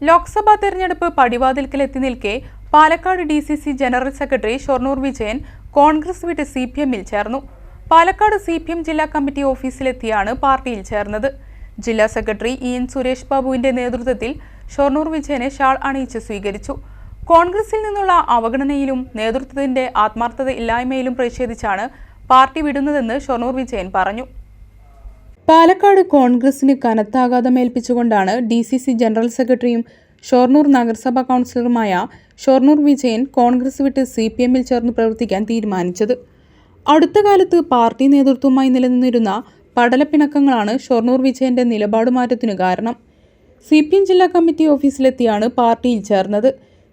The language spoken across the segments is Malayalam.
ലോക്സഭാ തെരഞ്ഞെടുപ്പ് പടിവാതിൽക്കലെത്തി നിൽക്കെ Palakkad DCC general secretary Shoranur Vijayan Congress വിട്ട് CPM-ൽ ചേർന്നു. പാലക്കാട് CPM ജില്ലാ കമ്മിറ്റി ഓഫീസിലെത്തിയാണ് പാർട്ടിയിൽ ചേർന്നത്. ജില്ലാ സെക്രട്ടറി EN സുരേഷ് ബാബുവിന്റെ നേതൃത്വത്തിൽ ഷൊർണൂർ വിജയനെ ഷാൾ അണിയിച്ച് സ്വീകരിച്ചു. കോൺഗ്രസിൽ നിന്നുള്ള അവഗണനയിലും നേതൃത്വത്തിന്റെ ആത്മാർത്ഥത ഇല്ലായ്മയിലും പ്രതിഷേധിച്ചാണ് പാർട്ടി വിടുന്നതെന്ന് ഷൊർണൂർ വിജയൻ പറഞ്ഞു. പാലക്കാട് കോൺഗ്രസിന് കനത്ത ആഘാതമേൽപ്പിച്ചുകൊണ്ടാണ് DCC ജനറൽ സെക്രട്ടറിയും ഷൊർണൂർ നഗരസഭാ കൗൺസിലറുമായ ഷൊർണൂർ വിജയൻ കോൺഗ്രസ് വിട്ട് CPM-ൽ ചേർന്ന് പ്രവർത്തിക്കാൻ തീരുമാനിച്ചത്. അടുത്ത കാലത്ത് പാർട്ടി നേതൃത്വവുമായി നിലനിന്നിരുന്ന പടലപ്പിണക്കങ്ങളാണ് ഷൊർണൂർ വിജയന്റെ നിലപാടുമാറ്റത്തിനു കാരണം. CPM ജില്ലാ കമ്മിറ്റി ഓഫീസിലെത്തിയാണ് പാർട്ടിയിൽ ചേർന്നത്.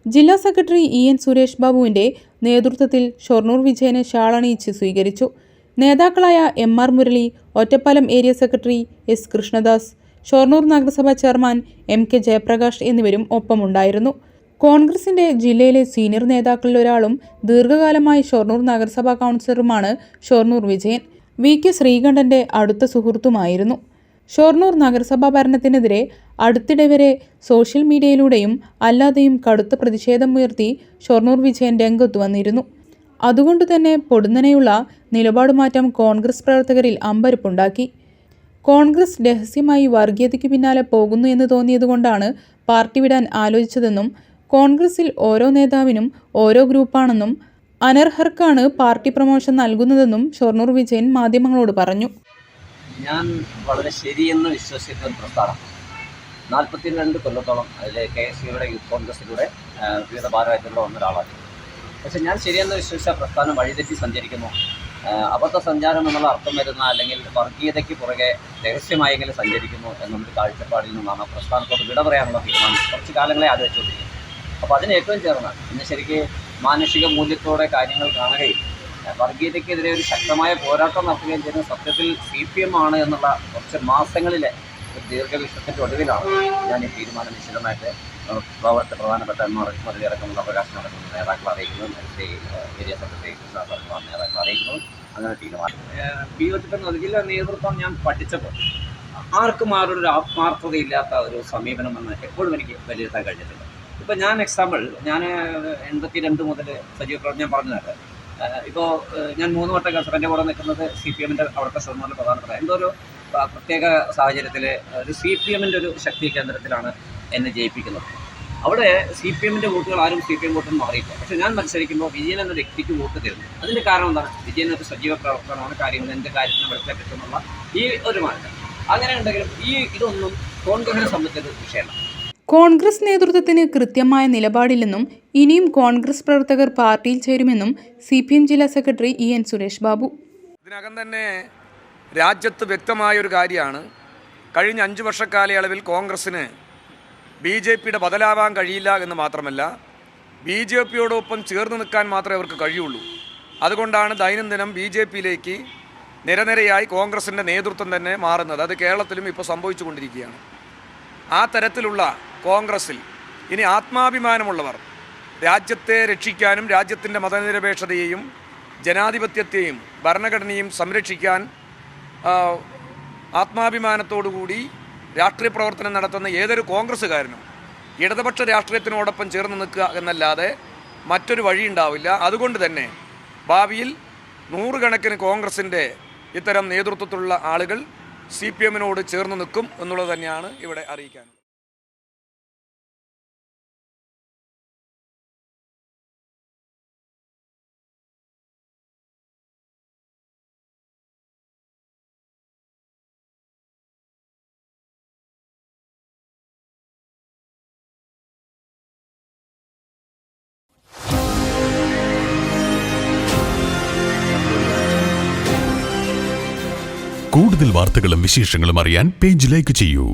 ജില്ലാ സെക്രട്ടറി EN സുരേഷ് ബാബുവിന്റെ നേതൃത്വത്തിൽ ഷൊർണൂർ വിജയനെ ഷാളണിയിച്ച് സ്വീകരിച്ചു. നേതാക്കളായ MR Murali, Ottapalam area secretary S Krishnadas, Shoranur നഗരസഭാ ചെയർമാൻ MK ജയപ്രകാശ് എന്നിവരും ഒപ്പമുണ്ടായിരുന്നു. കോൺഗ്രസിന്റെ ജില്ലയിലെ സീനിയർ നേതാക്കളിൽ ഒരാളും ദീർഘകാലമായി ഷൊർണൂർ നഗരസഭാ കൗൺസിലറുമാണ് ഷൊർണൂർ വിജയൻ. VK ശ്രീകണ്ഠന്റെ അടുത്ത സുഹൃത്തുമായിരുന്നു. ഷൊർണൂർ നഗരസഭാ ഭരണത്തിനെതിരെ അടുത്തിടെ വരെ സോഷ്യൽ മീഡിയയിലൂടെയും അല്ലാതെയും കടുത്ത പ്രതിഷേധമുയർത്തി ഷൊർണൂർ വിജയൻ രംഗത്തു വന്നിരുന്നു. അതുകൊണ്ടുതന്നെ പൊടുന്നനെയുള്ള നിലപാടുമാറ്റം കോൺഗ്രസ് പ്രവർത്തകരിൽ അമ്പരപ്പുണ്ടാക്കി. കോൺഗ്രസ് രഹസ്യമായി വർഗീയതയ്ക്ക് പിന്നാലെ പോകുന്നു എന്ന് തോന്നിയതുകൊണ്ടാണ് പാർട്ടി വിടാൻ ആലോചിച്ചതെന്നും കോൺഗ്രസിൽ ഓരോ നേതാവിനും ഓരോ ഗ്രൂപ്പാണെന്നും അനർഹർക്കാണ് പാർട്ടി പ്രമോഷൻ നൽകുന്നതെന്നും ഷൊർണൂർ വിജയൻ മാധ്യമങ്ങളോട് പറഞ്ഞു. ഞാൻ വളരെ ശരിയെന്ന് വിശ്വസിക്കുന്ന പ്രസ്ഥാനം 42 കൊല്ലത്തോളം അതിൽ KSUയുടെ യൂത്ത് കോൺഗ്രസിലൂടെ വിവിധ ഭാരവാഹികളിലൂടെ വന്ന ഒരാളാണ്. പക്ഷേ ഞാൻ ശരിയെന്ന് വിശ്വസിച്ച പ്രസ്ഥാനം വഴിതെറ്റി സഞ്ചരിക്കുന്നു, അബദ്ധ സഞ്ചാരം എന്നുള്ള അർത്ഥം വരുന്ന അല്ലെങ്കിൽ വർഗീയതയ്ക്ക് പുറകെ രഹസ്യമായെങ്കിലും സഞ്ചരിക്കുന്നു എന്നൊരു കാഴ്ചപ്പാടിൽ നിന്നാണ് പ്രസ്ഥാനത്തോട് വിട പറയാനുള്ള തീരുമാനം കുറച്ച് കാലങ്ങളെ ആലോചിച്ചുകൊണ്ടിരിക്കുന്നത്. അപ്പോൾ അതിന് ഏറ്റവും ചേർന്ന് ഇന്ന് ശരിക്കും മാനുഷിക മൂല്യത്തോടെ കാര്യങ്ങൾ കാണുകയും വർഗീയതയ്ക്കെതിരെ ഒരു ശക്തമായ പോരാട്ടം നടത്തുകയും ചെയ്യുന്ന സത്യത്തിൽ CPM ആണ് എന്നുള്ള കുറച്ച് മാസങ്ങളിലെ ഒരു ദീർഘവിശ്വത്തിൻ്റെ ഒടുവിലാണ് ഞാൻ ഈ തീരുമാനം വിശദമായിട്ട് പ്രധാനപ്പെട്ട മറിയടക്കമുള്ള പ്രകാശനം നടക്കുന്ന നേതാക്കൾ അറിയിക്കുന്നത്, ഏരിയ സെക്രട്ടറി നേതാക്കൾ അറിയിക്കുന്നത്. അങ്ങനെ തീരുമാനം POT ജില്ലാ നേതൃത്വം ഞാൻ പഠിച്ചപ്പോൾ ആർക്കും ആരോടൊരു ആത്മാർത്ഥതയില്ലാത്ത ഒരു സമീപനമെന്ന് എപ്പോഴും എനിക്ക് വിലയിരുത്താൻ കഴിഞ്ഞിട്ടുണ്ട്. ഇപ്പോൾ ഞാൻ എക്സാമ്പിൾ, ഞാൻ 82 മുതൽ സജീവ പ്രവർത്തനം ഞാൻ പറഞ്ഞത്. ഇപ്പോൾ ഞാൻ 3 വട്ടം കസറിൻ്റെ കൂടെ നിൽക്കുന്നത് CPM-ൻ്റെ അവിടുത്തെ ഷൊർണൂരിൽ പ്രധാനപ്പെട്ട എന്തോ ഒരു പ്രത്യേക സാഹചര്യത്തിൽ ഒരു CPM-ൻ്റെ ഒരു ശക്തി കേന്ദ്രത്തിലാണ് എന്നെ ജയിപ്പിക്കുന്നത്. അവിടെ CPM-ൻ്റെ വോട്ടുകൾ ആരും CPM വോട്ടൊന്നും മാറിയില്ല. പക്ഷേ ഞാൻ മത്സരിക്കുമ്പോൾ വിജയൻ എന്ന വ്യക്തിക്ക് വോട്ട് തരുന്നു. അതിൻ്റെ കാരണം എന്താണ്? വിജയൻ ഒരു സജീവ പ്രവർത്തനമാണ്, കാര്യങ്ങൾ എൻ്റെ കാര്യത്തിന് വെളിച്ചെത്തുന്നുള്ള ഈ ഒരു മാറ്റം. അങ്ങനെ ഉണ്ടെങ്കിലും ഇതൊന്നും കോൺഗ്രസിനെ സംബന്ധിച്ചൊരു വിഷയമല്ല. കോൺഗ്രസ് നേതൃത്വത്തിന് കൃത്യമായ നിലപാടില്ലെന്നും ഇനിയും കോൺഗ്രസ് പ്രവർത്തകർ പാർട്ടിയിൽ ചേരുമെന്നും CPM ജില്ലാ സെക്രട്ടറി EN സുരേഷ് ബാബു. ഇതിനകം തന്നെ രാജ്യത്ത് വ്യക്തമായൊരു കാര്യമാണ്, കഴിഞ്ഞ 5 വർഷക്കാലയളവിൽ കോൺഗ്രസ്സിന് BJPയുടെ ബദലാവാൻ കഴിയില്ല എന്ന് മാത്രമല്ല BJPയോടൊപ്പം ചേർന്ന് നിൽക്കാൻ മാത്രമേ അവർക്ക് കഴിയുള്ളൂ. അതുകൊണ്ടാണ് ദൈനംദിനം BJPയിലേക്ക് നിരനിരയായി കോൺഗ്രസിൻ്റെ നേതൃത്വം തന്നെ മാറുന്നത്. അത് കേരളത്തിലും ഇപ്പോൾ സംഭവിച്ചു കൊണ്ടിരിക്കുകയാണ്. ആ തരത്തിലുള്ള കോൺഗ്രസിൽ ഇനി ആത്മാഭിമാനമുള്ളവർ രാജ്യത്തെ രക്ഷിക്കാനും രാജ്യത്തിൻ്റെ മതനിരപേക്ഷതയെയും ജനാധിപത്യത്തെയും ഭരണഘടനയും സംരക്ഷിക്കാൻ ആത്മാഭിമാനത്തോടുകൂടി രാഷ്ട്രീയ പ്രവർത്തനം നടത്തുന്ന ഏതൊരു കോൺഗ്രസ്സുകാരനും ഇടതുപക്ഷ രാഷ്ട്രീയത്തിനോടൊപ്പം ചേർന്ന് നിൽക്കുക എന്നല്ലാതെ മറ്റൊരു വഴിയുണ്ടാവില്ല. അതുകൊണ്ട് തന്നെ ഭാവിയിൽ 100 കണക്കിന് കോൺഗ്രസിൻ്റെ ഇത്തരം നേതൃത്വത്തിലുള്ള ആളുകൾ CPM-നോട് ചേർന്ന് നിൽക്കും എന്നുള്ളത് തന്നെയാണ് ഇവിടെ അറിയിക്കാൻ. കൂടുതൽ വാർത്തകളും വിശേഷങ്ങളും അറിയാൻ പേജ് ലൈക്ക് ചെയ്യൂ.